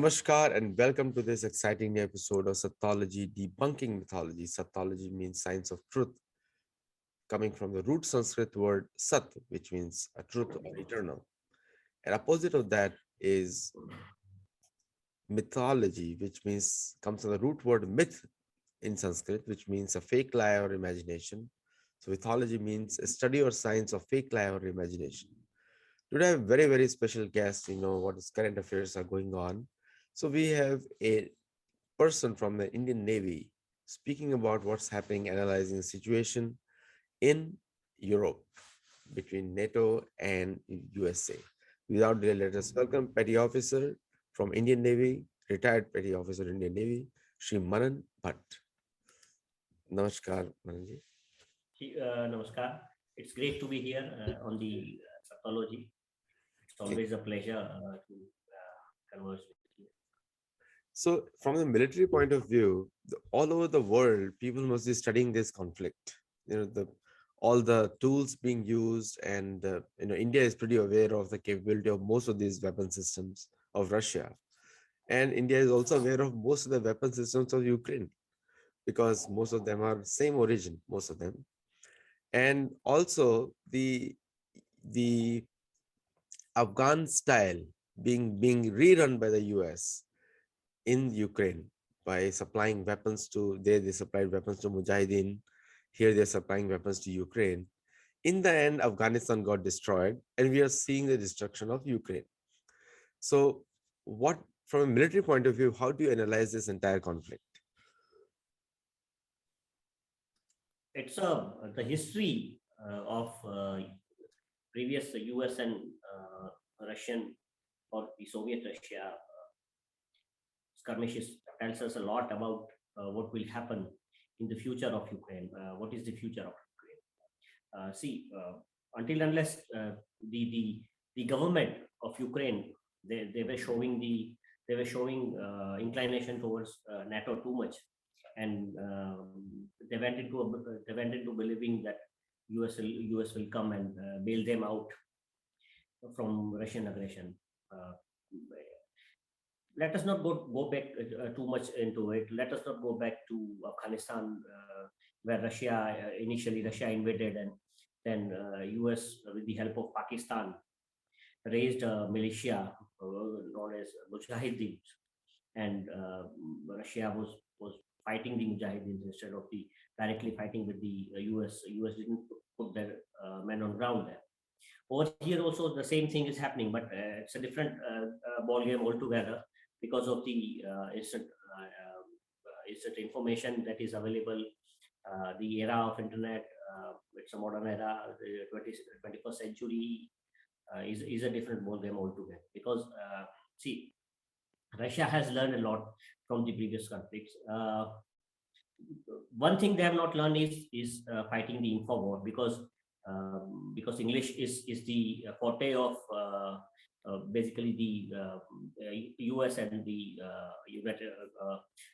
Namaskar and welcome to this exciting new episode of Sattology, debunking mythology. Sattology means science of truth, coming from the root Sanskrit word sat, which means a truth or eternal. And opposite of that is mythology, which means comes from the root word myth in Sanskrit, which means a fake lie or imagination. So mythology means a study or science of fake lie or imagination. Today I have a very, very special guest, what is current affairs are going on. So we have a person from the Indian Navy speaking about what's happening, analyzing the situation in Europe between NATO and USA. Without delay, let us welcome Petty Officer from Indian Navy, retired Petty Officer Indian Navy, Shri Manan Bhatt. Namaskar, Mananji. Namaskar. It's great to be here on the Sattology. It's always a pleasure to converse with you. So, from the military point of view, all over the world, people must be studying this conflict. All the tools being used, and India is pretty aware of the capability of most of these weapon systems of Russia, and India is also aware of most of the weapon systems of Ukraine, because most of them are same origin, most of them, and also the Afghan style being rerun by the US in Ukraine by supplying weapons to there. They supplied weapons to Mujahideen. Here they're supplying weapons to Ukraine. In the end, Afghanistan got destroyed, and we are seeing the destruction of Ukraine. So, what from a military point of view, how do you analyze this entire conflict? It's the history of previous US and Russian or the Soviet Russia skirmishes tells us a lot about what will happen in the future of Ukraine. What is the future of Ukraine? Until unless the government of Ukraine they were showing inclination towards NATO too much, and they went into believing that US will come and bail them out from Russian aggression. Let us not go back too much into it. Let us not go back to Afghanistan, where initially Russia invaded, and then US, with the help of Pakistan, raised a militia known as Mujahideen, and Russia was fighting the Mujahideen instead of directly fighting with the US. US didn't put their men on ground there. Over here also the same thing is happening, but it's a different ball game altogether because of the instant information that is available. The era of internet, it's a modern era. The 21st century is a different ball game altogether, because Russia has learned a lot from the previous conflicts. One thing they have not learned is fighting the info war, because English is the forte of basically the US and the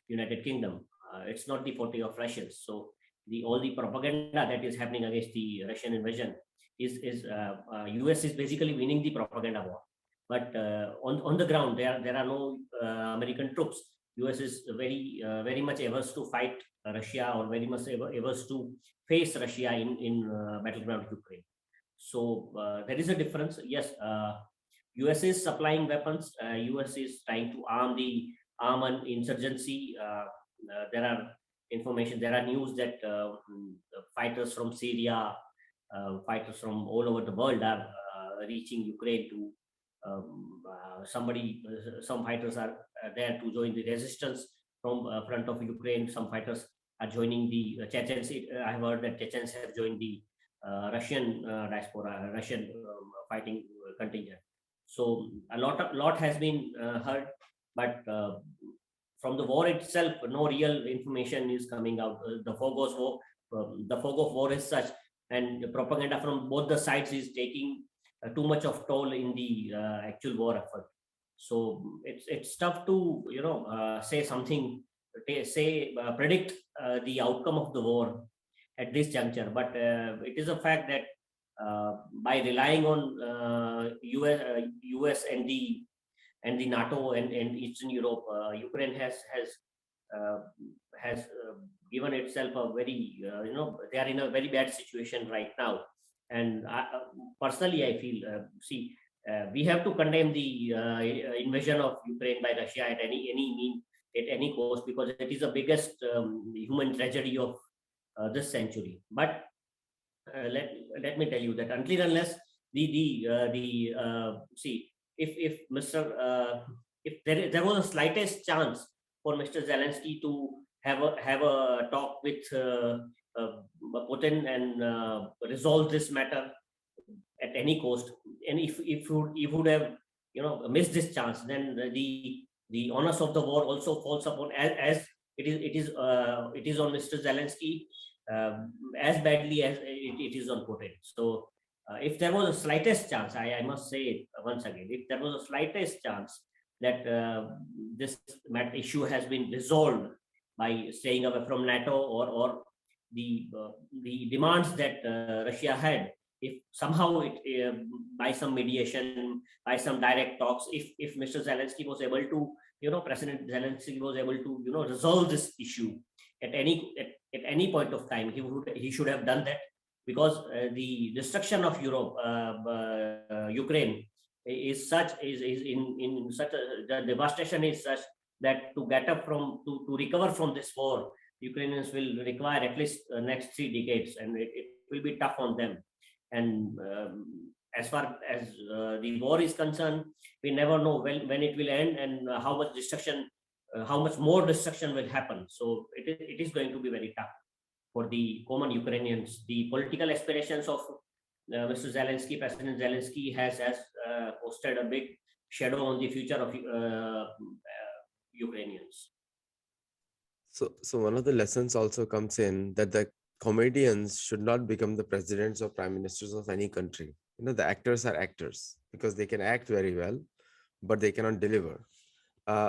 United Kingdom. It's not the forte of Russians. So all the propaganda that is happening against the Russian invasion is US is basically winning the propaganda war. But on the ground, there are no American troops. US is very much averse to fight Russia, or very much averse to face Russia in battleground Ukraine. So there is a difference. Yes, US is supplying weapons. US is trying to arm an insurgency. There are news that fighters from Syria, fighters from all over the world are reaching Ukraine to. Some fighters are there to join the resistance from front of Ukraine. Some fighters are joining the Chechens. I have heard that Chechens have joined the Russian diaspora, Russian fighting contingent. So a lot has been heard, but from the war itself, no real information is coming out. The fog of war is such, and the propaganda from both the sides is taking too much of toll in the actual war effort. So it's tough to say something, predict the outcome of the war at this juncture. But it is a fact that by relying on US and and the NATO and Eastern Europe, Ukraine uh, has given itself a very, they are in a very bad situation right now. And personally, I feel, we have to condemn the invasion of Ukraine by Russia at any mean, at any cost, because it is the biggest human tragedy of this century. But let me tell you that until unless the see, if Mr. If there was a slightest chance for Mr. Zelensky to have a talk with Putin and resolve this matter at any cost, and if would have missed this chance, then the honors of the war also falls upon, as it is on Mr. Zelensky, as badly as it is on Putin. So if there was a slightest chance, I must say it once again, if there was a slightest chance that this issue has been resolved by staying away from NATO, or the demands that Russia had, if somehow it by some mediation, by some direct talks, if Mr. Zelensky was able to, President Zelensky was able to, resolve this issue at any point of time, he should have done that, because the destruction of Europe, Ukraine, is such, is in such a, the devastation is such that to get up from, to recover from this war, Ukrainians will require at least next 3 decades, and it will be tough on them. And as far as the war is concerned, we never know when it will end, and how much destruction, how much more destruction will happen. So it is going to be very tough for the common Ukrainians. The political aspirations of Mr. Zelensky, President Zelensky, has posted a big shadow on the future of Ukrainians. So one of the lessons also comes in that the comedians should not become the presidents or prime ministers of any country. The actors are actors because they can act very well, but they cannot deliver.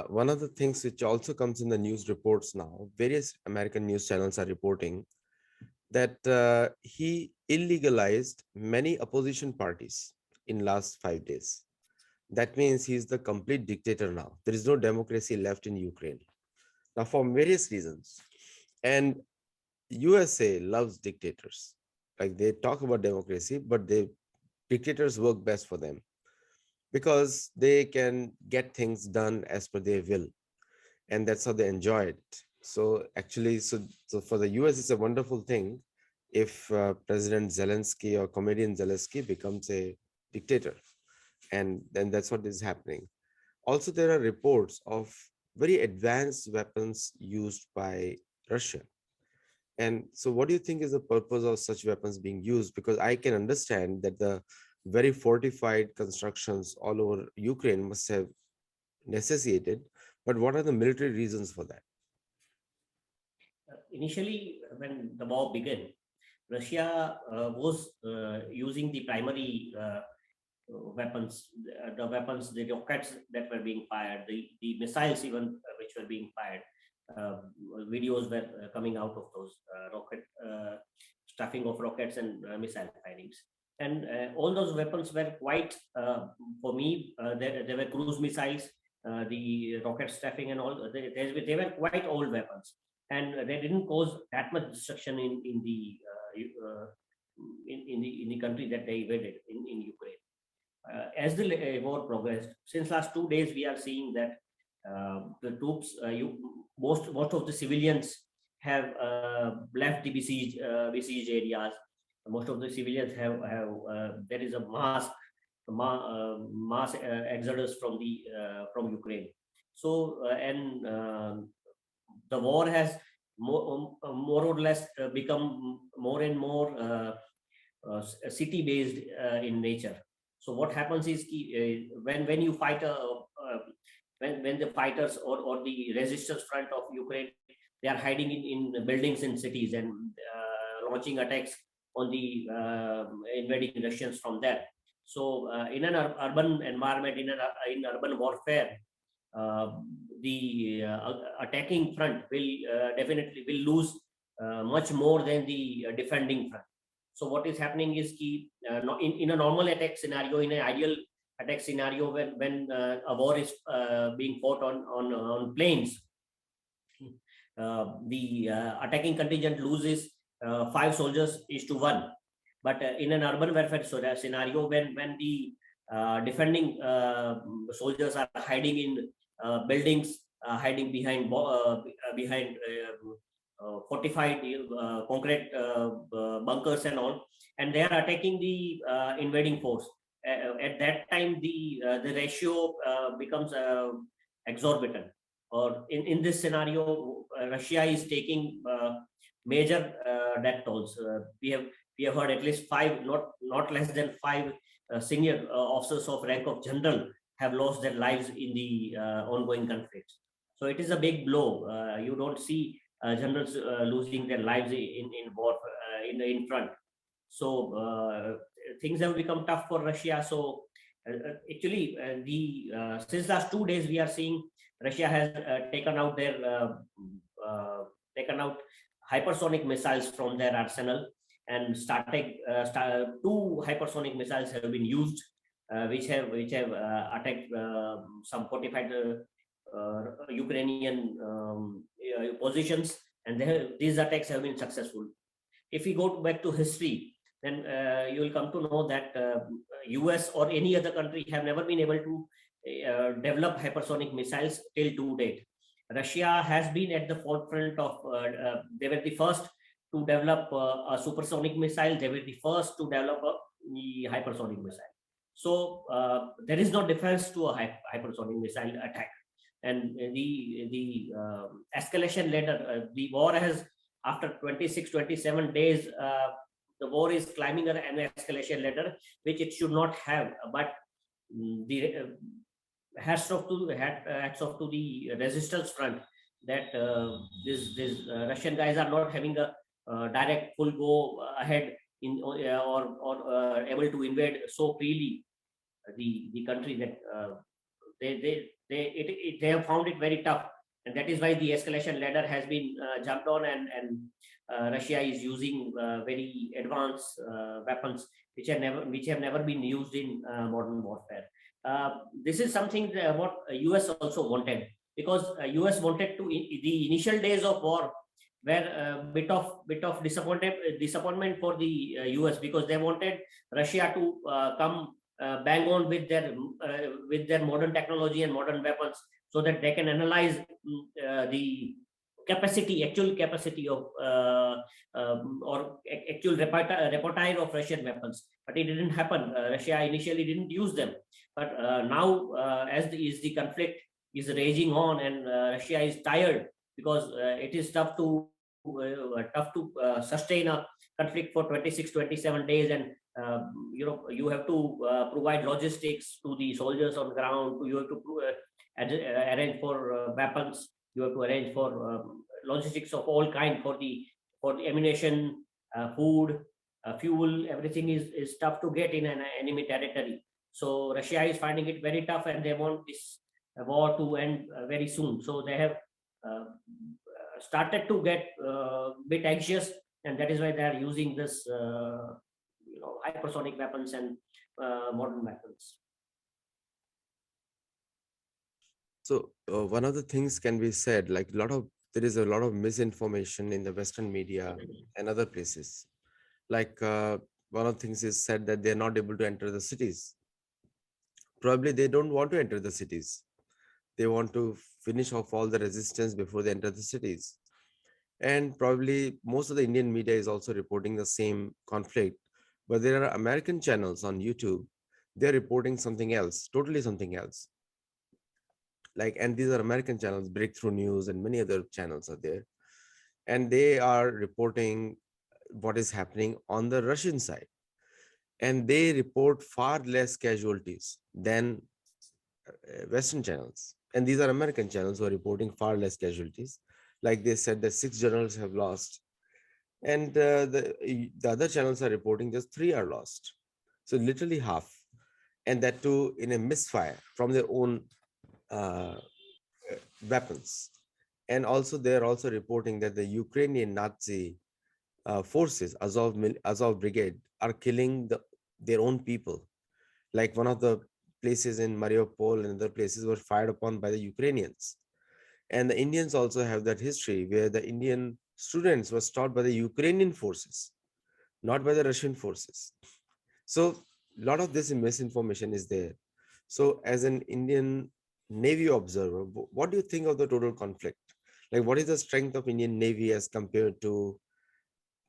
One of the things which also comes in the news reports now, various American news channels are reporting that he illegalized many opposition parties in last 5 days. That means he's the complete dictator now. There is no democracy left in Ukraine. Now, for various reasons. And USA loves dictators. Like, they talk about democracy, but dictators work best for them because they can get things done as per their will. And that's how they enjoy it. So actually, so for the US, it's a wonderful thing if President Zelensky or comedian Zelensky becomes a dictator. And then that's what is happening. Also, there are reports of very advanced weapons used by Russia. And so what do you think is the purpose of such weapons being used? Because I can understand that the very fortified constructions all over Ukraine must have necessitated, but what are the military reasons for that? Initially, when the war began, Russia was using the primary weapons, the rockets that were being fired, the missiles even which were being fired. Videos were coming out of those rocket stuffing of rockets and missile firings. And all those weapons were quite, for me, there were cruise missiles, the rocket stuffing and all. They were quite old weapons, and they didn't cause that much destruction in the country that they invaded in Ukraine. As the war progressed, since last 2 days, we are seeing that the troops, most of the civilians have left the besieged areas. Most of the civilians have there is a mass exodus from Ukraine. So and the war has more or less become more and more city based in nature. So what happens is when you fight when the fighters or the resistance front of Ukraine, they are hiding in buildings in cities and launching attacks on the invading Russians from there. So in an urban environment, in urban warfare, the attacking front will definitely will lose much more than the defending front. So what is happening is in a normal attack scenario, in an ideal attack scenario when a war is being fought on plains. The attacking contingent loses 5 soldiers is to 1. But in an urban warfare scenario, when the defending soldiers are hiding in buildings, hiding behind fortified concrete bunkers and all, and they are attacking the invading force. At that time, the ratio becomes exorbitant. Or in this scenario, Russia is taking major death tolls. We have heard at least 5, not less than 5 senior officers of rank of general have lost their lives in the ongoing conflicts. So it is a big blow. You don't see generals losing their lives in war in front. So things have become tough for Russia. So actually, the since last 2 days we are seeing Russia has taken out hypersonic missiles from their arsenal and two hypersonic missiles have been used, which have attacked some fortified Ukrainian positions, and these attacks have been successful. If we go back to history, then you will come to know that US or any other country have never been able to develop hypersonic missiles till to date. Russia has been at the forefront of, they were the first to develop a supersonic missile. They were the first to develop the hypersonic missile. So there is no defense to a hypersonic missile attack. And the escalation ladder, the war has, after 26, 27 days, the war is climbing an escalation ladder, which it should not have. But the hats off to the resistance front, that these Russian guys are not having a direct full go ahead in or able to invade so freely the country, that they have found it very tough, and that is why the escalation ladder has been jumped on, and Russia is using very advanced weapons which have never been used in modern warfare. This is something that what US also wanted, because US wanted to, the initial days of war were a bit of disappointment for the US, because they wanted Russia to come bang on with their modern technology and modern weapons, so that they can analyze the actual capacity of or actual repertoire of Russian weapons. But it didn't happen. Russia initially didn't use them, but now as the conflict is raging on, and Russia is tired, because it is tough to sustain a conflict for 26, 27 days, and you have to provide logistics to the soldiers on ground. You have to arrange for weapons. You have to arrange for logistics of all kind for the ammunition, food, fuel. Everything is tough to get in an enemy territory. So Russia is finding it very tough, and they want this war to end very soon. So they have started to get a bit anxious, and that is why they are using this hypersonic weapons and modern weapons. So one of the things can be said, like there is a lot of misinformation in the Western media and other places. Like one of the things is said that they're not able to enter the cities. Probably they don't want to enter the cities. They want to finish off all the resistance before they enter the cities. And probably most of the Indian media is also reporting the same conflict. But there are American channels on YouTube. They're reporting something else, totally something else. And these are American channels, Breakthrough News and many other channels are there. And they are reporting what is happening on the Russian side. And they report far less casualties than Western channels. And these are American channels who are reporting far less casualties. Like they said that 6 generals have lost. And the other channels are reporting just 3 are lost. So literally half. And that too in a misfire from their own weapons. And also they're also reporting that the Ukrainian Nazi forces, Azov Brigade, are killing their own people. Like one of the places in Mariupol and other places were fired upon by the Ukrainians. And the Indians also have that history where the Indian students were taught by the Ukrainian forces, not by the Russian forces. So a lot of this misinformation is there. So as an Indian Navy observer, what do you think of the total conflict? Like, what is the strength of Indian Navy as compared to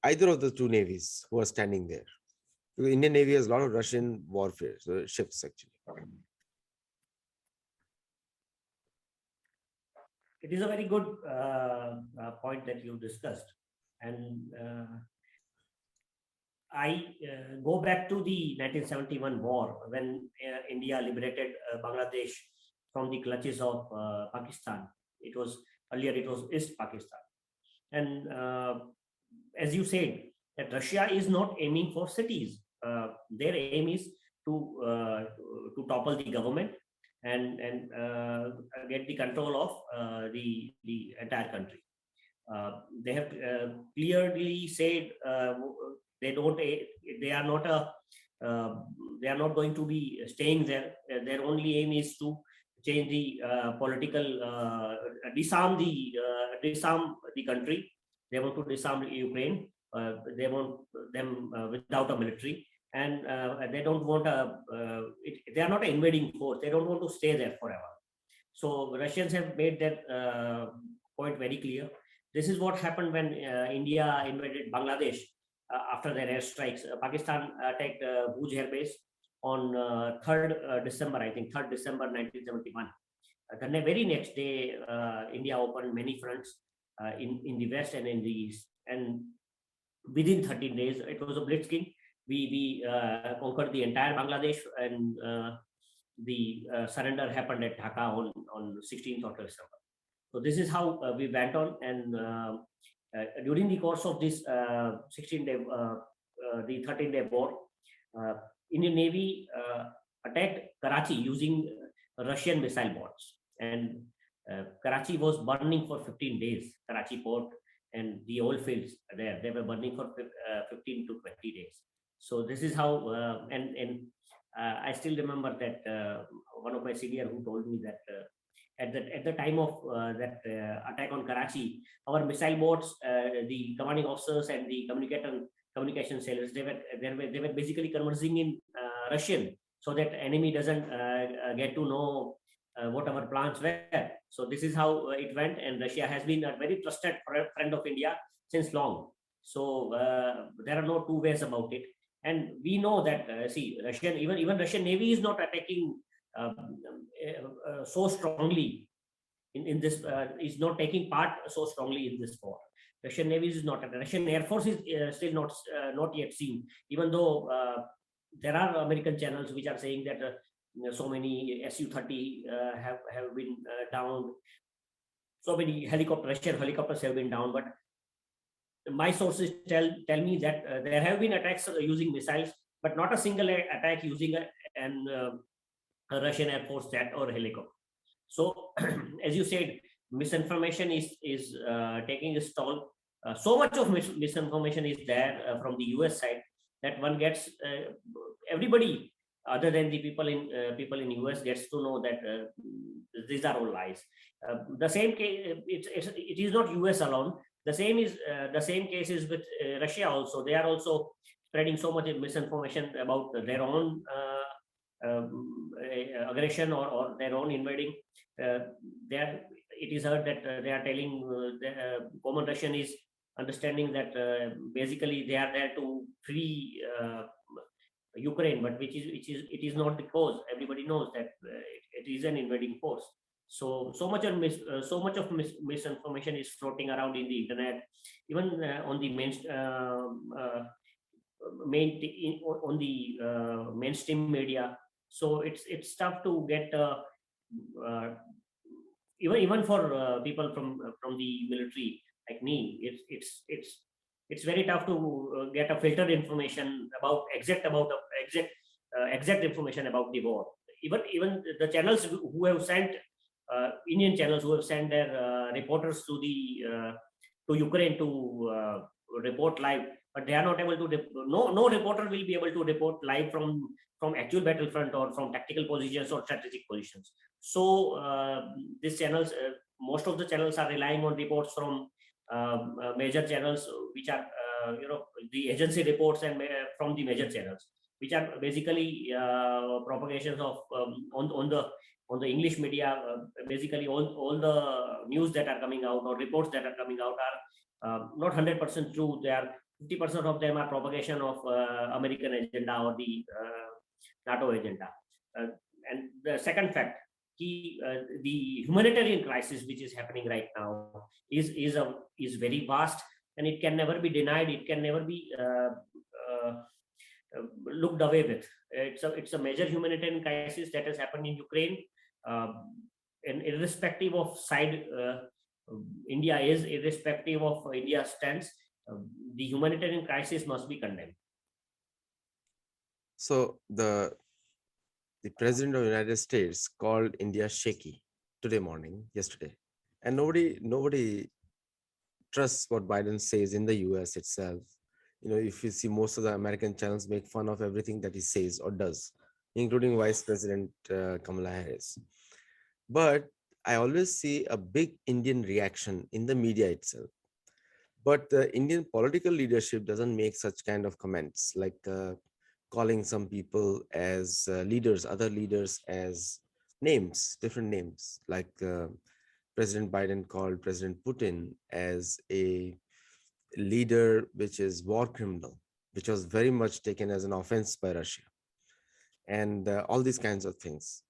either of the two navies who are standing there? Because Indian Navy has a lot of Russian warfare so ships actually. It is a very good point that you discussed. And I go back to the 1971 war when India liberated Bangladesh from the clutches of Pakistan. It was earlier, it was East Pakistan. And as you said, that Russia is not aiming for cities. Their aim is to topple the government and get the control of the entire country. They have clearly said they are not they are not going to be staying there. Their only aim is to change the political disarm the country. They want to disarm Ukraine. They want them without a military, and they don't want they are not an invading force. They don't want to stay there forever. So Russians have made that point very clear. This is what happened when India invaded Bangladesh after their airstrikes. Pakistan attacked Bhuj Air Base on 3rd December, I think, 3rd December 1971. The very next day, India opened many fronts in the west and in the east. And within 13 days, it was a blitzkrieg. We conquered the entire Bangladesh, and the surrender happened at Dhaka on 16th of December. So this is how we went on, and during the course of this 16-day, the 13-day war, Indian Navy attacked Karachi using Russian missile boats, and Karachi was burning for 15 days. Karachi port and the oil fields there, they were burning for 15 to 20 days. So this is how, and I still remember that one of my senior who told me that at the time of that attack on Karachi, our missile boats, the commanding officers and the communication sailors, they were basically conversing in Russian, so that enemy doesn't get to know what our plans were. So this is how it went, and Russia has been a very trusted friend of India since long. So there are no two ways about it, and we know that see, even Russian Navy is not attacking so strongly in this, is not taking part so strongly in this war. Russian Navy is not, Russian Air Force is still not yet seen, even though there are American channels which are saying that so many Su-30 have been down, so many Russian helicopters have been down, but my sources tell me that there have been attacks using missiles, but not a single attack using a Russian Air Force jet or helicopter. So, as you said, misinformation is taking a stall. So much of misinformation is there from the US side that one gets, everybody other than the people in US gets to know that these are all lies. The same case, it is not US alone. The same case is with Russia also. They are also spreading so much misinformation about their own aggression or their own invading. It is heard that they are telling the common Russian is understanding that basically they are there to free Ukraine, but it is not the cause. Everybody knows that it is an invading force. So much of misinformation is floating around in the internet, even on the mainstream media. So it's tough to get even for people from the military like me. It's very tough to get a filtered information about exact information about the war. Even the channels who have sent Indian channels who have sent their reporters to Ukraine to report live, but they are not able to. No reporter will be able to report live from actual battlefront or from tactical positions or strategic positions. So these channels, most of the channels are relying on reports from major channels, which are the agency reports and from the major channels, which are basically propagations of on the English media. Basically, all the news that are coming out or reports that are coming out are not 100% true. They are 50% of them are propagation of American agenda or the NATO agenda. And the second fact, the humanitarian crisis which is happening right now is very vast, and it can never be denied. It can never be looked away with. It's a major humanitarian crisis that has happened in Ukraine, and irrespective of side India is, irrespective of India's stance, the humanitarian crisis must be condemned. So the president of the United States called India shaky yesterday, and nobody trusts what Biden says in the US itself. If you see, most of the American channels make fun of everything that he says or does, including Vice President Kamala Harris. But I always see a big Indian reaction in the media itself. But the Indian political leadership doesn't make such kind of comments, like calling some people as leaders, other leaders as names, different names, like President Biden called President Putin as a leader which is war criminal, which was very much taken as an offense by Russia, and all these kinds of things.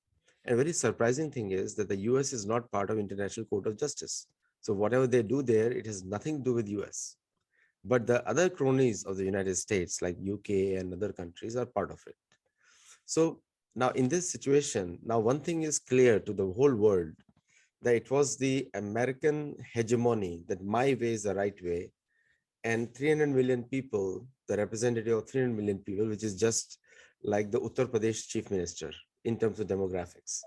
And a very surprising thing is that the US is not part of International Court of Justice. So whatever they do there, it has nothing to do with US. But the other cronies of the United States, like UK and other countries, are part of it. So now in this situation, now one thing is clear to the whole world, that it was the American hegemony, that my way is the right way, and 300 million people, the representative of 300 million people, which is just like the Uttar Pradesh chief minister in terms of demographics.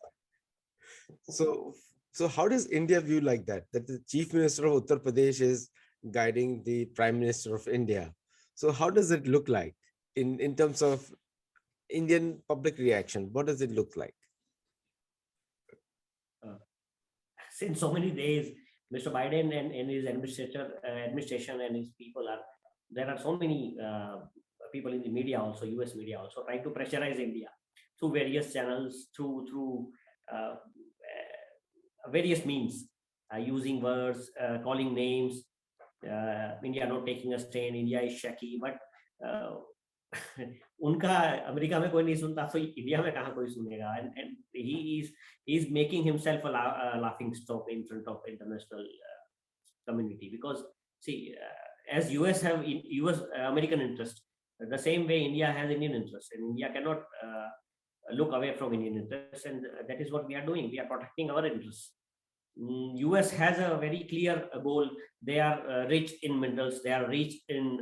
So how does India view like that the chief minister of Uttar Pradesh is guiding the prime minister of India? So how does it look like in terms of Indian public reaction? What does it look like? Since so many days, Mr. Biden and his administration and his people there are so many people in the media also, US media also, trying to pressurize India through various channels, through various means, using words, calling names. India not taking a stand, India is shaky, but उनका America में कोई नहीं सुनता, तो India में कहाँ कोई सुनेगा? And he is making himself a laughing stock in front of international community, because see, as US have US American interest, the same way India has Indian interest, and India cannot look away from Indian interests, and that is what we are doing. We are protecting our interests. US has a very clear goal. They are rich in minerals. They are rich in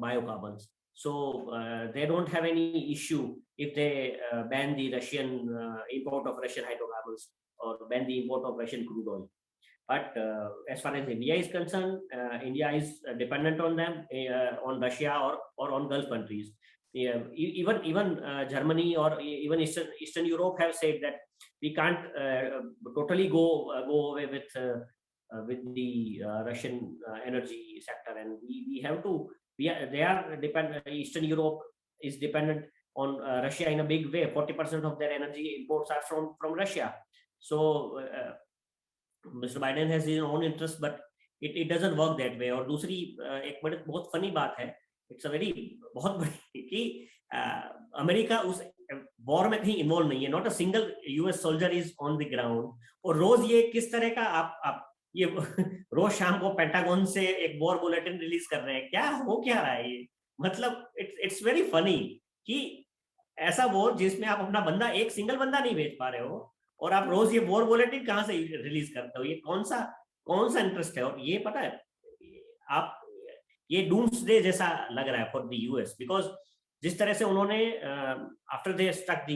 biocarbons. So they don't have any issue if they ban the Russian import of Russian hydrocarbons or ban the import of Russian crude oil. But as far as India is concerned, India is dependent on them, on Russia or on Gulf countries. Even Germany or even Eastern Europe have said that we can't totally go away with the Russian energy sector, and we have to. They are dependent. Eastern Europe is dependent on Russia in a big way. 40% of their energy imports are from Russia. So Mr. Biden has his own interest, but it doesn't work that way. और दूसरी एक बड़ी बहुत funny बात है, it's a very बहुत बड़ी कि अमेरिका उस वॉर में कहीं इन्वॉल्व नहीं है. Not a single US soldier is on the ground. और रोज ये किस तरह का आप ये रोज शाम को पेंटागन से एक वॉर बुलेटिन रिलीज कर रहे हैं. क्या हो क्या रहा है ये? मतलब इट्स वेरी फनी कि ऐसा वॉर जिसमें आप अपना बंदा, एक सिंगल बंदा नहीं भेज पा रहे हो, और आप रोज ये वॉर बुलेटिन कहां से रिलीज करते हो? ये कौन सा इंटरेस्ट है? और ये पता है, आप ये डूम्सडे जैसा लग रहा है फॉर द यूएस, बिकॉज जिस तरह से उन्होंने after they struck the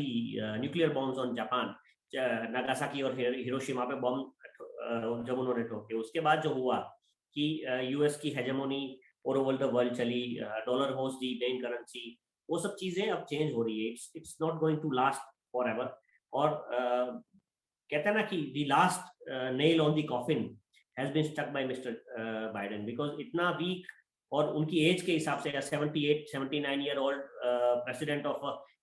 nuclear bombs on Japan, Nagasaki और हिरोशिमा पे बॉम्ब जब उन्होंने ठोके, उसके बाद जो हुआ कि यूएस की hegemony all over the world चली, dollar was the main currency, वो सब चीजें अब चेंज हो रही है. It's not going to last forever. और कहते हैं ना कि the last nail on the coffin has been stuck by Mr. Biden, because इतना weak और उनकी एज के हिसाब से 78-79 year old president of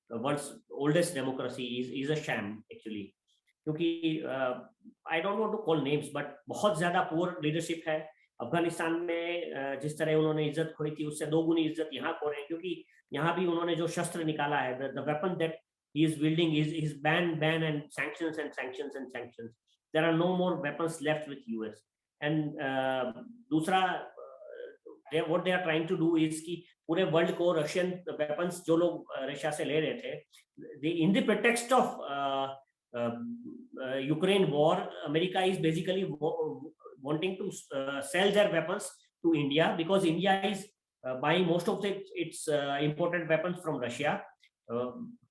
world's oldest democracy is a sham actually. क्योंकि I don't want to call names, but बहुत ज्यादा poor leadership है. अफगानिस्तान में जिस तरह उन्होंने इज्जत खोई थी, उससे दो गुनी इज्जत यहाँ खो रहे हैं, क्योंकि यहाँ भी उन्होंने जो शस्त्र निकाला है, the weapon that he is building is ban and sanctions and sanctions and sanctions. There are no more weapons left with US. And दूसरा what they are trying to do is कि पूरे वर्ल्ड को Russian weapons जो लोग Russia से ले रहे थे, in the pretext of Ukraine war, America is basically wanting to sell their weapons to India, because India is buying most of its imported weapons from Russia,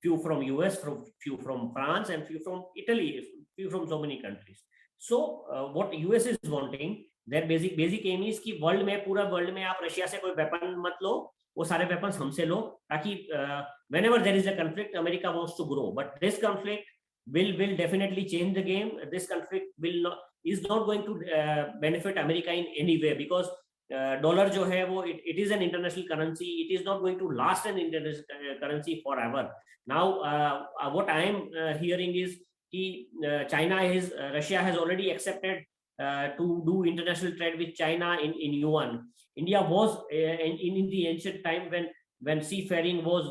few from US, few from France, and few from Italy, few from so many countries. So what US is wanting, their basic aim is कि world में, पूरा world में आप Russia से कोई weapon मत लो, वो सारे वेपन्स हमसे लो, ताकि whenever there is a conflict, America wants to grow. But this conflict will definitely change the game. This conflict is not going to benefit America in any way, because dollar जो है वो it is an international currency. It is not going to last an international currency forever. Now what I am hearing is कि Russia has already accepted to do international trade with China in yuan. India was in the ancient time, when seafaring was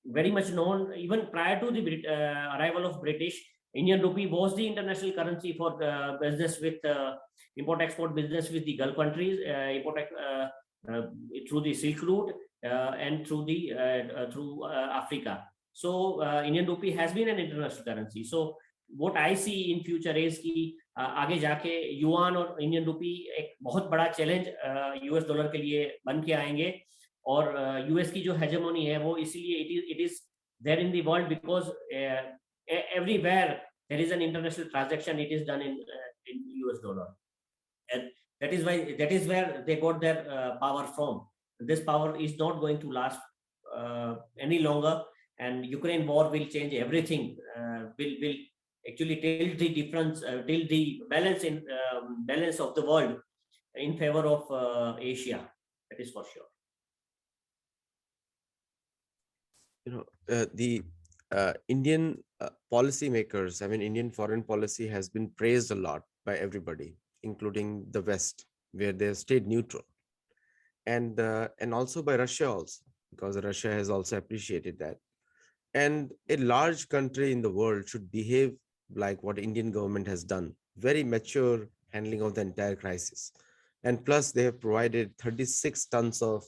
very much known, even prior to the arrival of British. Indian rupee was the international currency for business with import-export business with the Gulf countries, through the Silk Route, and through Africa. So Indian rupee has been an international currency. So what I see in future is कि आगे जाके yuan और Indian rupee एक बहुत बड़ा challenge US dollar के लिए बन के आएंगे. और यूएस की जो हेजेमोनी है वो इसीलिए it is there in the world, because everywhere there is an international transaction, it is done in US dollar, and that is where they got their power from. This power is not going to last any longer, and Ukraine war will change everything. Will actually tilt the difference, tilt the balance of the world in favor of Asia. That is for sure. The Indian policymakers, I mean, Indian foreign policy has been praised a lot by everybody, including the West, where they have stayed neutral, and also by Russia also, because Russia has also appreciated that. And a large country in the world should behave like what Indian government has done, very mature handling of the entire crisis. And plus, they have provided 36 tons of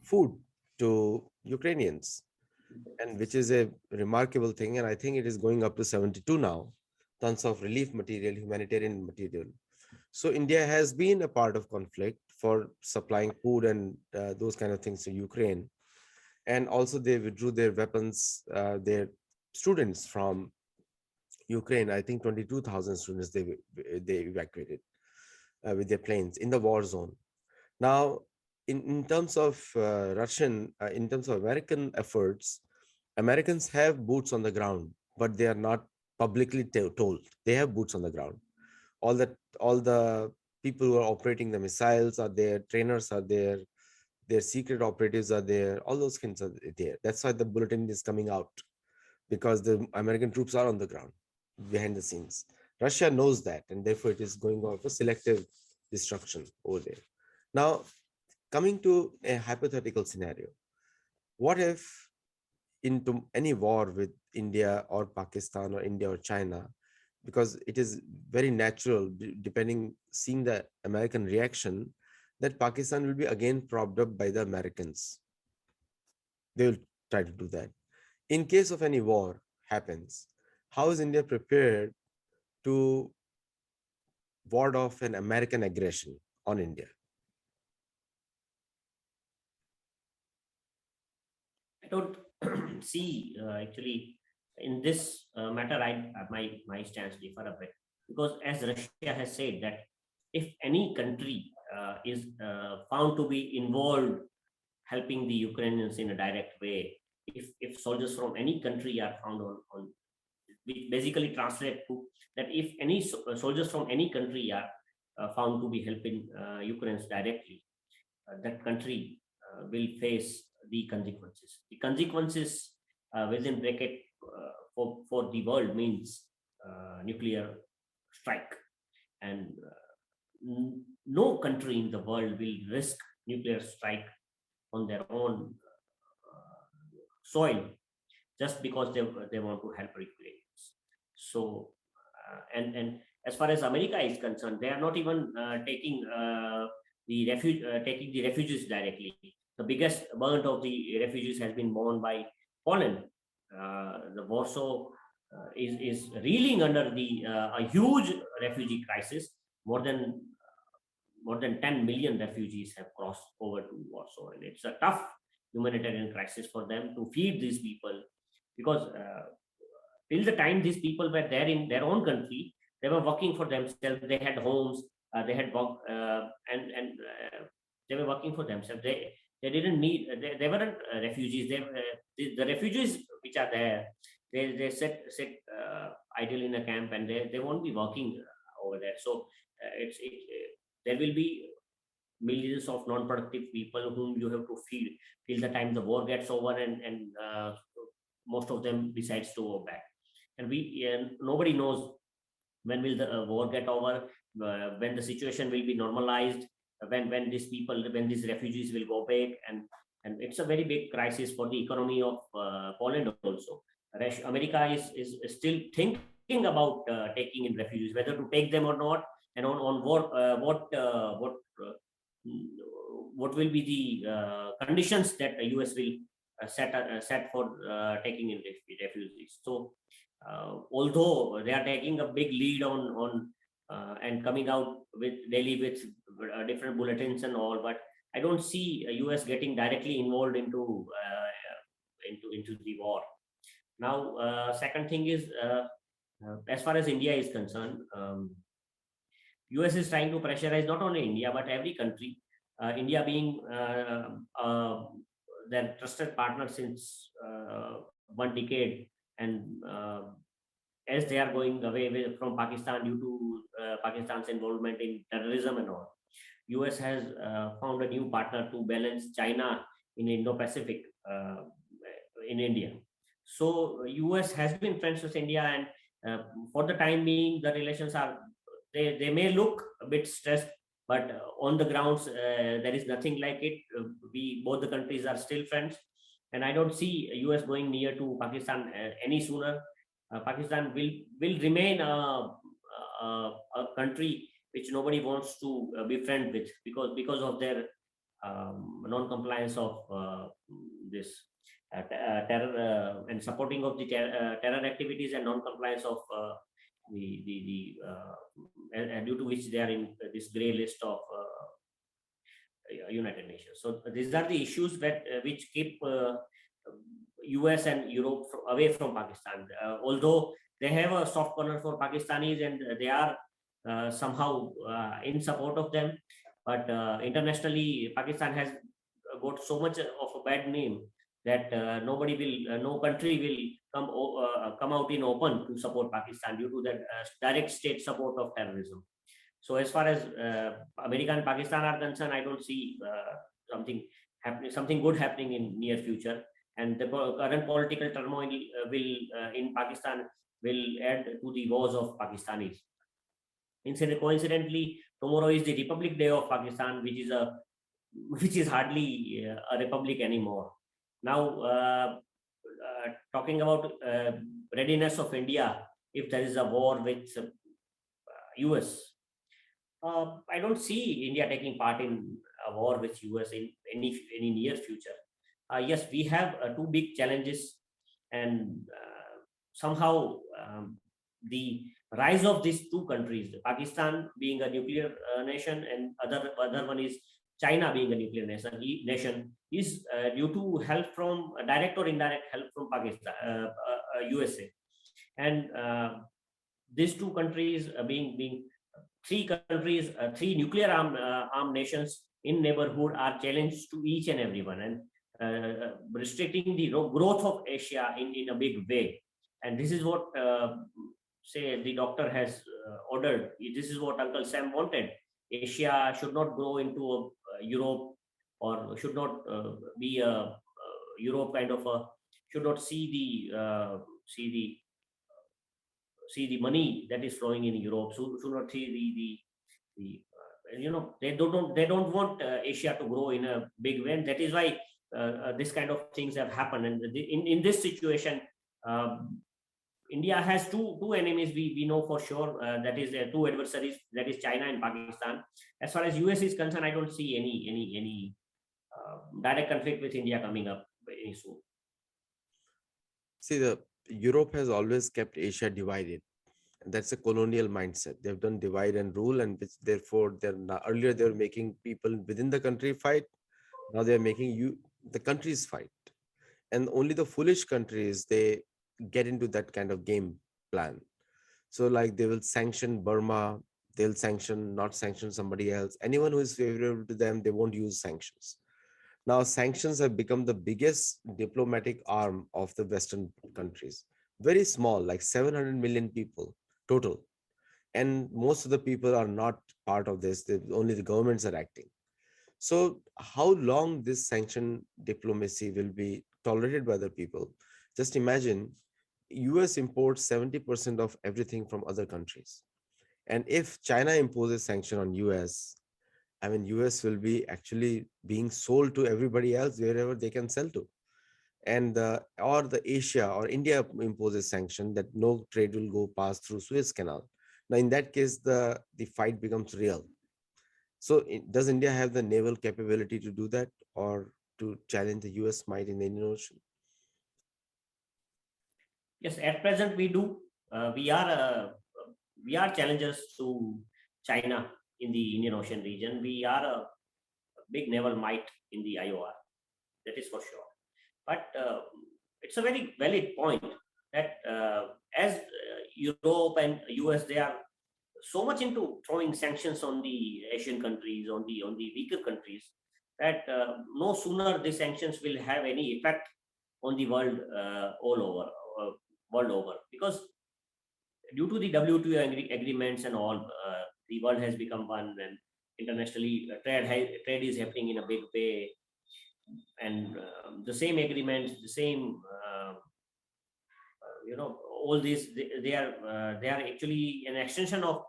food to Ukrainians, and which is a remarkable thing. And I think it is going up to 72 now, tons of relief material, humanitarian material. So India has been a part of conflict for supplying food and those kind of things to Ukraine. And also they withdrew their weapons, their students from Ukraine. I think 22,000 students they evacuated with their planes in the war zone. Now, in terms of in terms of American efforts, Americans have boots on the ground, but they are not publicly told. They have boots on the ground. All the people who are operating the missiles are there, trainers are there, their secret operatives are there, all those things are there. That's why the bulletin is coming out, because the American troops are on the ground behind the scenes. Russia knows that, and therefore it is going on for selective destruction over there. Now, coming to a hypothetical scenario, what if into any war with India or Pakistan or India or China, because it is very natural, seeing the American reaction, that Pakistan will be again propped up by the Americans. They will try to do that. In case of any war happens, how is India prepared to ward off an American aggression on India? I don't see actually in this matter. My stance differ a bit, because as Russia has said that if any country is found to be involved helping the Ukrainians in a direct way. If soldiers from any country are found on which basically translate to that if any soldiers from any country are found to be helping Ukrainians directly, that country will face the consequences. The consequences within bracket for the world means nuclear strike, and no country in the world will risk nuclear strike on their own soil just because they want to help Ukrainians. So, and as far as America is concerned, they are not even taking taking the refugees directly. The biggest burden of the refugees has been borne by Poland. The Warsaw is reeling under the a huge refugee crisis. More than 10 million refugees have crossed over to Warsaw, and it's a tough humanitarian crisis for them to feed these people, because till the time these people were there in their own country, they were working for themselves. They had homes, they had work, and they were working for themselves. They didn't need. They weren't refugees. The refugees which are there, they sit idle in a camp, and they won't be working over there. So there will be millions of non-productive people whom you have to feed till the time the war gets over, and most of them decides to go back. And nobody knows when will the war get over, when the situation will be normalized, when these refugees will go back, and it's a very big crisis for the economy of Poland also. America is still thinking about taking in refugees, whether to take them or not, and on what will be the conditions that the US will set for taking in refugees. So although they are taking a big lead on and coming out with daily with different bulletins and all, but I don't see US getting directly involved into the war. Now, second thing is, as far as India is concerned, US is trying to pressurize not only India but every country. India being their trusted partner since 1 decade, and as they are going away from Pakistan due to Pakistan's involvement in terrorism and all, US has found a new partner to balance China in Indo-Pacific in India. So US has been friends with India, and for the time being, the relations are, they may look a bit stressed, but on the grounds, there is nothing like it. Both the countries are still friends, and I don't see US going near to Pakistan any sooner. Pakistan will remain a country which nobody wants to befriend with, because of their non-compliance of this terror and supporting of the terror activities, and non-compliance of due to which they are in this grey list of United Nations. So these are the issues that which keep US and Europe away from Pakistan. Although they have a soft corner for Pakistanis, and they are somehow in support of them, but internationally Pakistan has got so much of a bad name that no country will come out in open to support Pakistan due to that direct state support of terrorism. So as far as America and Pakistan are concerned, I don't see something good happening in near future. And the current political turmoil in Pakistan will add to the woes of Pakistanis. Coincidentally, tomorrow is the Republic Day of Pakistan, which is hardly a republic anymore. Now, talking about readiness of India, if there is a war with US, I don't see India taking part in a war with US in any near future. Yes, we have two big challenges, and somehow the rise of these two countries, Pakistan being a nuclear nation, and other one is China being a nuclear nation, is due to help from direct or indirect help from Pakistan, USA, and these two countries being three countries, three nuclear armed nations in neighborhood are challenged to each and everyone, and restricting the growth of Asia in a big way. And this is what, say, the doctor has ordered. This is what Uncle Sam wanted. Asia should not grow into a Europe, or should not be a Europe kind of a, should not see the money that is flowing in Europe. So should not see they don't want Asia to grow in a big way. And that is why this kind of things have happened. And in this situation, India has two enemies, we know for sure, that is two adversaries, that is China and Pakistan. As far as US is concerned, I don't see any direct conflict with India coming up very soon. See, the Europe has always kept Asia divided. That's a colonial mindset. They've done divide and rule, and which therefore earlier they were making people within the country fight. Now they're making the countries fight, and only the foolish countries, they get into that kind of game plan. So like they will sanction Burma, they'll not sanction somebody else. Anyone who is favorable to them, they won't use sanctions. Now sanctions have become the biggest diplomatic arm of the Western countries. Very small, like 700 million people total. And most of the people are not part of this. Only the governments are acting. So how long this sanction diplomacy will be tolerated by the people? Just imagine, US imports 70% of everything from other countries. And if China imposes sanction on US, I mean, US will be actually being sold to everybody else wherever they can sell to. And or the Asia or India imposes sanction that no trade will go past through Suez Canal. Now, in that case, the fight becomes real. So does India have the naval capability to do that, or to challenge the US might in the Indian Ocean? Yes, at present we do. We are challengers to China in the Indian Ocean region. We are a big naval might in the IOR. That is for sure. But it's a very valid point that as Europe and US, they are so much into throwing sanctions on the Asian countries, on the weaker countries, that no sooner the sanctions will have any effect on the world world over, because due to the WTO agreements and all, the world has become one, and internationally trade is happening in a big way, and the same agreements, the same all these, they are actually an extension of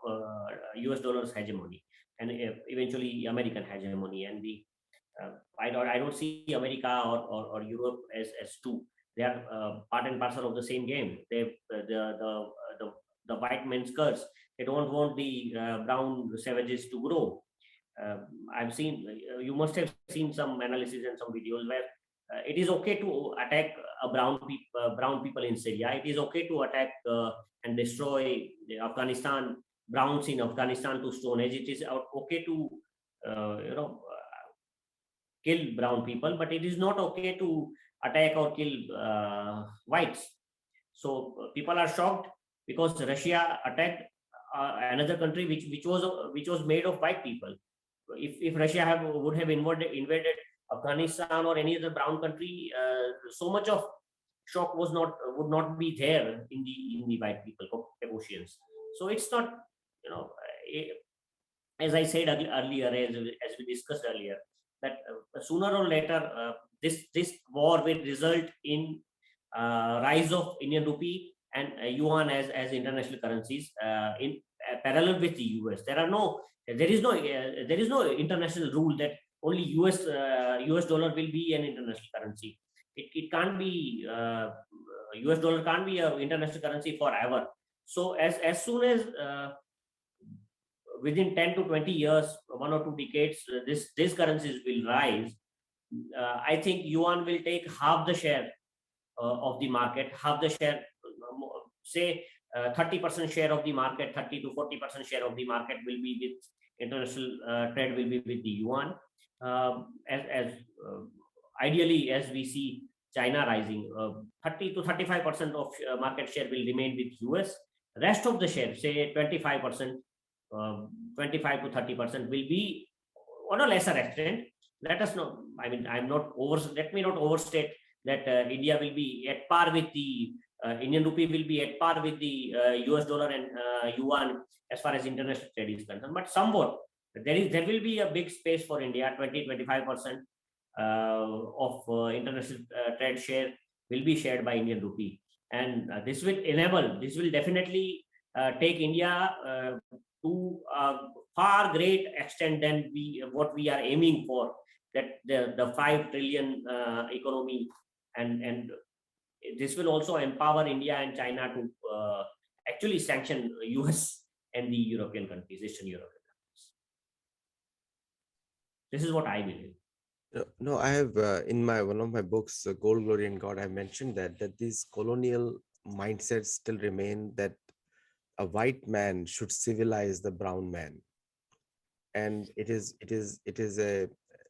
US dollar's hegemony, and eventually American hegemony. And the I don't see America or Europe as two. They are part and parcel of the same game. They the white man's curse. They don't want the brown savages to grow. I've seen, you must have seen some analysis and some videos where it is okay to attack brown people in Syria. It is okay to attack and destroy the Afghanistan, browns in Afghanistan to Stone Age. It is okay to kill brown people, but it is not okay to attack or kill whites. So people are shocked because Russia attacked another country which was made of white people. If Russia would have invaded Afghanistan or any other brown country, so much of shock would not be there in the white people emotions. So it's not, as I said earlier, as we discussed earlier, that sooner or later this war will result in rise of Indian rupee and yuan as international currencies in parallel with the US. There is no international rule that only US dollar will be an international currency. It can't be, US dollar can't be an international currency forever. So as soon as within 10 to 20 years, 1 or 2 decades, these currencies will rise. I think yuan will take half the share of the market, half the share, say 30% share of the market, 30 to 40% share of the market will be with international trade, will be with the yuan. As ideally, as we see China rising, 30 to 35% of market share will remain with US. Rest of the share, say 25%, 25 to 30% will be on a lesser extent. Let us know. I mean, let me not overstate that India will be at par with the Indian rupee will be at par with the US dollar and yuan as far as international trade is concerned. But somewhat there will be a big space for India. 20-25% of international trade share will be shared by Indian rupee, and this will definitely take India to a far great extent than what we are aiming for, that the 5 trillion economy, and this will also empower India and China to actually sanction US and the European countries, Eastern European countries. This is what I believe. No, I have in my one of my books, Gold, Glory, and God, I mentioned that these colonial mindsets still remain, that a white man should civilize the brown man, and it is a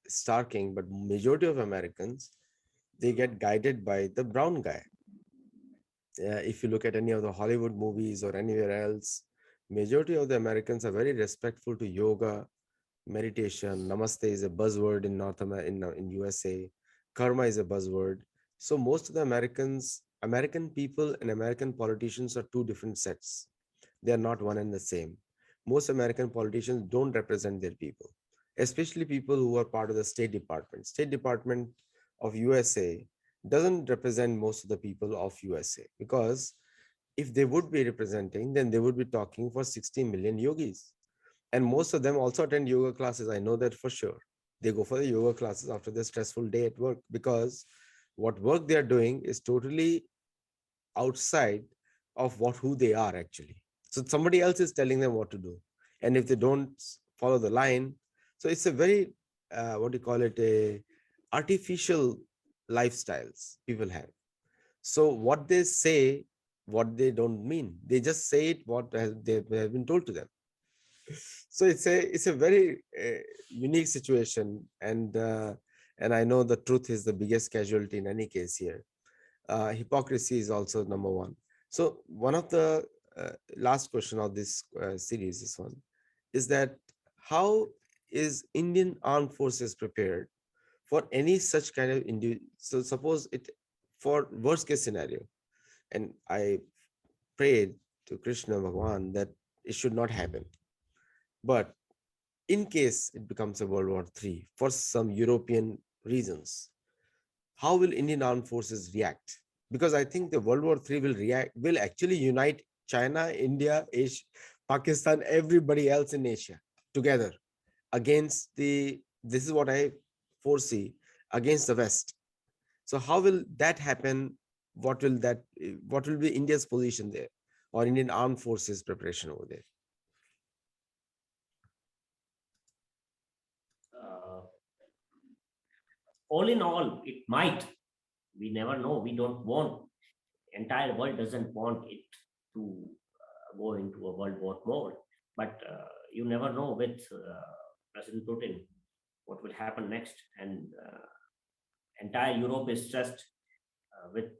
starking. But majority of Americans, they get guided by the brown guy. If you look at any of the Hollywood movies or anywhere else, majority of the Americans are very respectful to yoga, meditation. Namaste is a buzzword in in USA. Karma is a buzzword. So most of the American people and American politicians are two different sets. They are not one and the same. Most American politicians don't represent their people, especially people who are part of the State Department. State Department of USA doesn't represent most of the people of USA, because if they would be representing, then they would be talking for 60 million yogis. And most of them also attend yoga classes. I know that for sure. They go for the yoga classes after the stressful day at work, because what work they are doing is totally outside of who they are actually. So somebody else is telling them what to do. And if they don't follow the line, so it's a very, what do you call it, a artificial lifestyles people have. So what they say, what they don't mean, they just say it what they have been told to them. So it's a very unique situation, and I know the truth is the biggest casualty in any case here. Hypocrisy is also number one. So one of the last question of this series, this one, is that how is Indian Armed Forces prepared for any such kind of so suppose it, for worst case scenario, and I prayed to Krishna Bhagwan that it should not happen, but in case it becomes a World War III for some European reasons, how will Indian Armed Forces react? Because I think the World War III will actually unite China, India, Asia, Pakistan, everybody else in Asia together against this is what I foresee, against the West. So how will that happen? What will be India's position there, or Indian Armed Forces preparation over there? All in all, it might. We never know. We don't want. Entire world doesn't want it to go into a World War mode. But you never know with President Putin what will happen next, and entire Europe is stressed with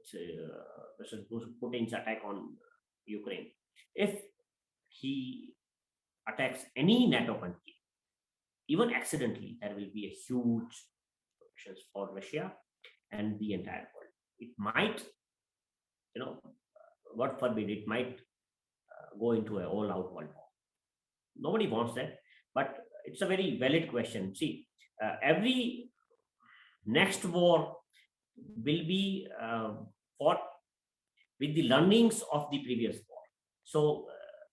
President Putin's attack on Ukraine. If he attacks any NATO country, even accidentally, there will be a huge options for Russia and the entire world. It might, God forbid, it might go into an all-out world war. Nobody wants that, but it's a very valid question. See, every next war will be fought with the learnings of the previous war. So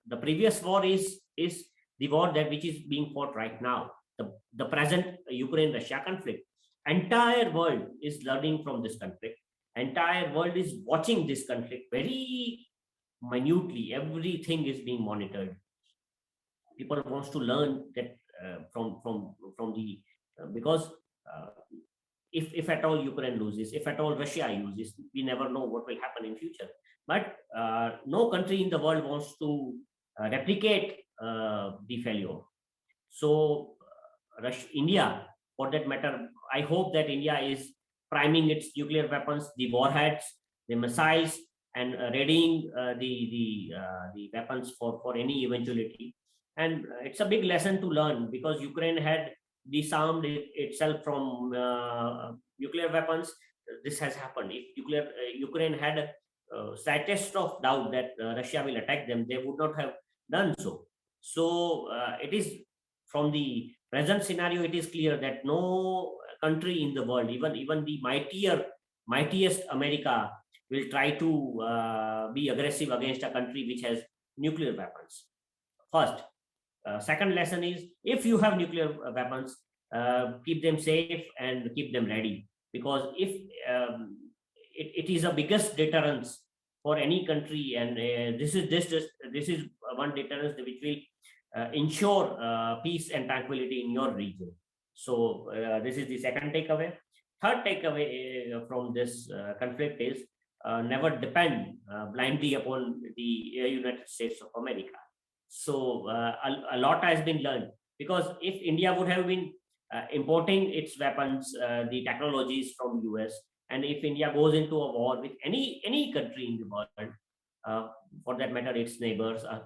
the previous war is the war which is being fought right now. The present Ukraine-Russia conflict. Entire world is learning from this conflict. Entire world is watching this conflict very minutely. Everything is being monitored. People wants to learn that from the because if at all Ukraine loses, if at all Russia loses, we never know what will happen in future. But no country in the world wants to replicate the failure. So India, for that matter, I hope that India is priming its nuclear weapons, the warheads, the missiles, and readying the weapons for any eventuality. And it's a big lesson to learn, because Ukraine had disarmed itself from nuclear weapons. This has happened. If Ukraine had slightest of doubt that Russia will attack them, they would not have done so. So it is, from the present scenario, it is clear that no country in the world, even the mightiest America, will try to be aggressive against a country which has nuclear weapons. First. Second lesson is, if you have nuclear weapons, keep them safe and keep them ready, because if it is a biggest deterrence for any country, and this is one deterrence which will ensure peace and tranquility in your region. So this is the second takeaway. Third takeaway from this conflict is, never depend blindly upon the United States of America. So a lot has been learned, because if India would have been importing its weapons, the technologies from US, and if India goes into a war with any country in the world, for that matter, its neighbors, a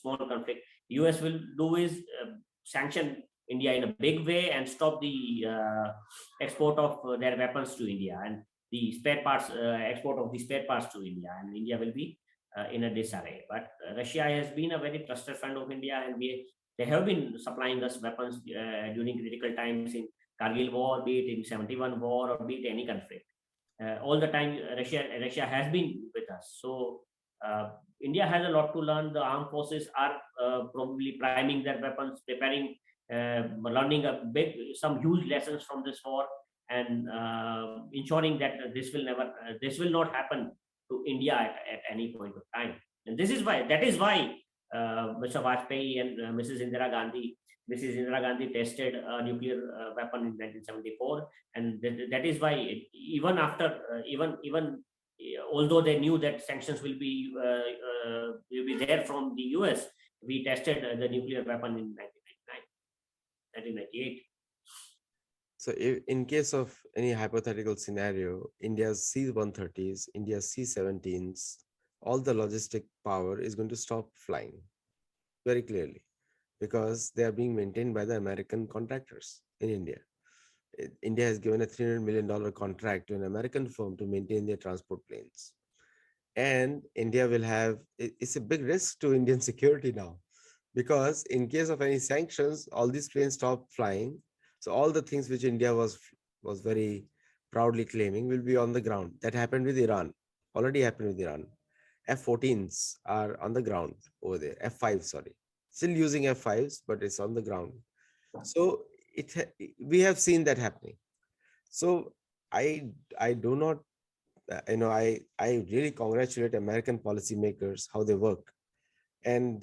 small conflict, US will do is sanction India in a big way and stop the export of their weapons to India, and the spare parts export of the spare parts to India, and India will be in a disarray. But Russia has been a very trusted friend of India, and they have been supplying us weapons during critical times in Kargil war, be it in 71 war, or be it any conflict. All the time, Russia has been with us. So India has a lot to learn. The armed forces are probably priming their weapons, preparing, learning some huge lessons from this war, and ensuring that this will not happen to India at any point of time. And that is why Mr. Vajpayee and Mrs. Indira Gandhi tested a nuclear weapon in 1974, and that is why even after although they knew that sanctions will be there from the US, we tested the nuclear weapon in 1998. So in case of any hypothetical scenario, India's C-130s, India's C-17s, all the logistic power is going to stop flying very clearly, because they are being maintained by the American contractors in India. India has given a $300 million contract to an American firm to maintain their transport planes. And India will have, it's a big risk to Indian security now, because in case of any sanctions, all these planes stop flying. So all the things which India was very proudly claiming will be on the ground. That happened with Iran, already happened with Iran. F-14s are on the ground over there, F-5, sorry. Still using F-5s, but it's on the ground. So we have seen that happening. So I do not, I really congratulate American policymakers, how they work, and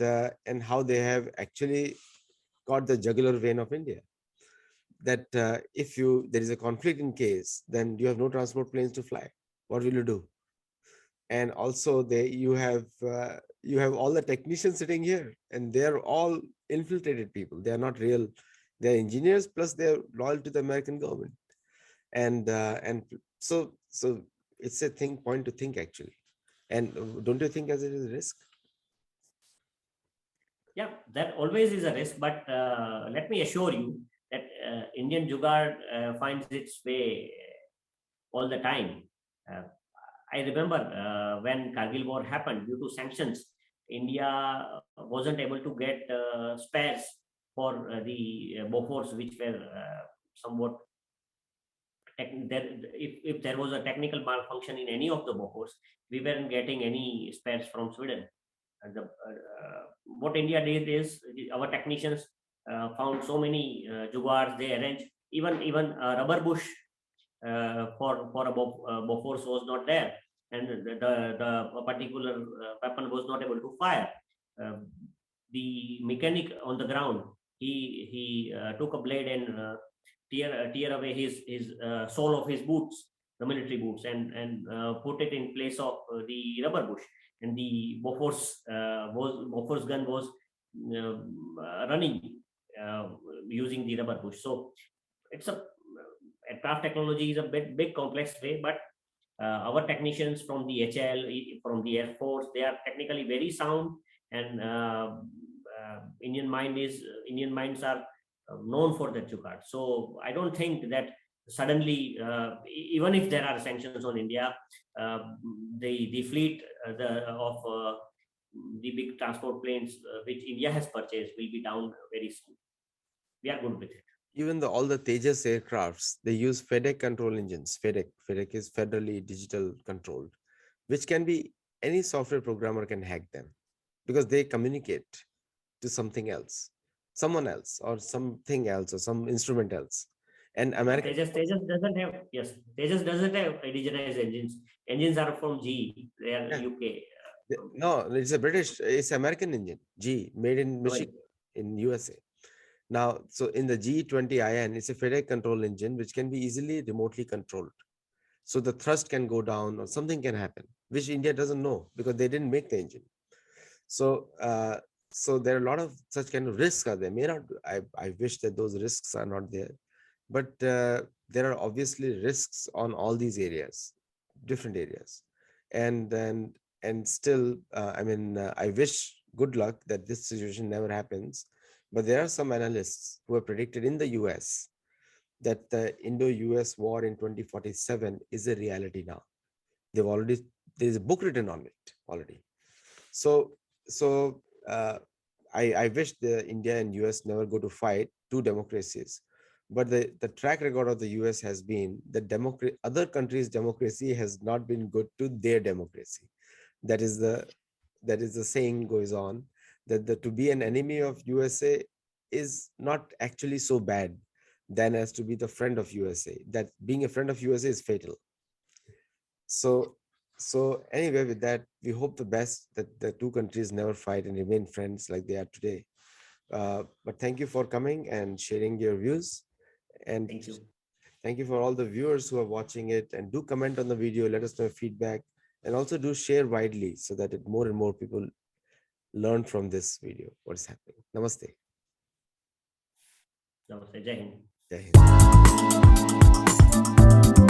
how they have actually got the jugular vein of India. That if there is a conflict in case, then you have no transport planes to fly. What will you do? And also you have all the technicians sitting here, and they're all infiltrated people. They are not real. They're engineers, plus they're loyal to the American government. And so it's a point to think, actually. And don't you think as it is a risk? Yeah, that always is a risk, but let me assure you that Indian Jugaad finds its way all the time. I remember when Kargil war happened, due to sanctions, India wasn't able to get spares for the Bofors, which were somewhat if there was a technical malfunction in any of the Bofors, we weren't getting any spares from Sweden. What India did is, our technicians found so many jugaads. They arranged even rubber bush for a Bofors was not there, and the particular weapon was not able to fire. The mechanic on the ground, he took a blade and tear away his sole of his boots, the military boots, and put it in place of the rubber bush, and the Bofors gun was running using the rubber bush. So it's aircraft technology is a big complex way, but our technicians from the HL, from the Air Force, they are technically very sound, and Indian minds are known for that jugaad. So I don't think that suddenly, even if there are sanctions on India, uh, the fleet of the big transport planes which India has purchased will be down very soon. We are good with it. Even all the Tejas aircrafts, they use FedEx control engines. FedEx is federally digital controlled, which can be any software programmer can hack them because they communicate to something else, someone else, or something else, or some instrument else. And Now, American, Tejas doesn't have, yes, Tejas doesn't have indigenized engines. Engines are from GE. They are yeah, UK. no, it's American engine, G, made in Well, Michigan, in USA. Now, so in the G20IN, it's a FedEx control engine which can be easily remotely controlled. So the thrust can go down or something can happen, which India doesn't know because they didn't make the engine. So, so there are a lot of such kind of risks are there. May not. I wish that those risks are not there, but there are obviously risks on all these areas, different areas, and then and still, I wish good luck that this situation never happens. But there are some analysts who have predicted in the U.S. that the Indo-US war in 2047 is a reality now. They've already There's a book written on it already. So so I wish the India and US never go to fight two democracies, but the track record of the US has been that other countries' democracy has not been good to their democracy. That is the saying goes on that to be an enemy of USA is not actually so bad than as to be the friend of USA. That being a friend of USA is fatal. So, so anyway, with that, we hope the best that the two countries never fight and remain friends like they are today. But thank you for coming and sharing your views. And thank you. thank you for all the viewers who are watching it. And do comment on the video, let us know feedback, and also do share widely so that more and more people learn from this video what is happening. Namaste. Namaste. Jai Hind. Jai Hind.